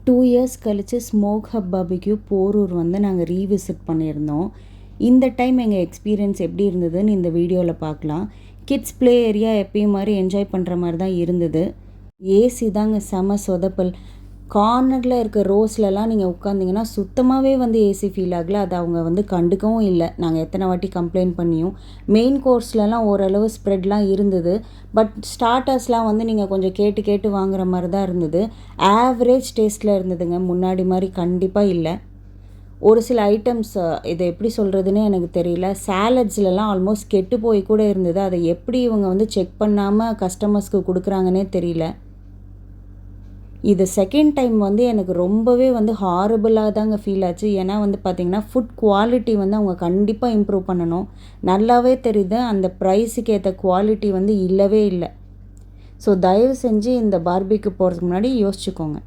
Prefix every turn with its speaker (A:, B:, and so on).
A: 2 years கழித்து smoke hub barbecue Porur வந்து நாங்கள் ரீவிசிட் பண்ணியிருந்தோம். இந்த டைம் எங்கள் எக்ஸ்பீரியன்ஸ் எப்படி இருந்ததுன்னு இந்த வீடியோவில் பார்க்கலாம். கிட்ஸ் ப்ளே ஏரியா எப்பயும் மாதிரி என்ஜாய் பண்ணுற மாதிரி தான் இருந்தது. ஏசி தாங்க செம சொதப்பல். கார்னரில் இருக்க ரோஸ்லலாம் நீங்கள் உட்காந்திங்கன்னா சுத்தமாகவே வந்து ஏசி ஃபீல் ஆகலை. அது அவங்க வந்து கண்டுக்கவும் இல்லை. நாங்கள் எத்தனை வாட்டி கம்ப்ளைண்ட் பண்ணியும். மெயின் கோர்ஸ்லலாம் ஓரளவு ஸ்ப்ரெட்லாம் இருந்தது. பட் ஸ்டார்டர்ஸ்லாம் வந்து நீங்கள் கொஞ்சம் கேட்டு கேட்டு வாங்குற மாதிரி தான் இருந்தது. ஆவரேஜ் டேஸ்ட்டில் இருந்ததுங்க, முன்னாடி மாதிரி கண்டிப்பாக இல்லை. ஒரு சில ஐட்டம்ஸ் இதை எப்படி சொல்கிறதுனே எனக்கு தெரியல. சாலட்ஸ்லலாம் ஆல்மோஸ்ட் கெட்டு போய் கூட இருந்தது. அதை எப்படி இவங்க வந்து செக் பண்ணாமல் கஸ்டமர்ஸ்க்கு கொடுக்குறாங்கன்னே தெரியல. இது செகண்ட் டைம் வந்து எனக்கு ரொம்பவே வந்து ஹாரபிளாக தாங்க ஃபீல் ஆச்சு. ஏன்னா வந்து பார்த்திங்கன்னா ஃபுட் குவாலிட்டி வந்து அவங்க கண்டிப்பாக இம்ப்ரூவ் பண்ணணும். நல்லாவே தெரியுது அந்த ப்ரைஸுக்கு ஏற்ற குவாலிட்டி வந்து இல்லவே இல்லை. ஸோ தயவு செஞ்சு இந்த பார்பிக்கு போகிறதுக்கு முன்னாடி யோசிச்சுக்கோங்க.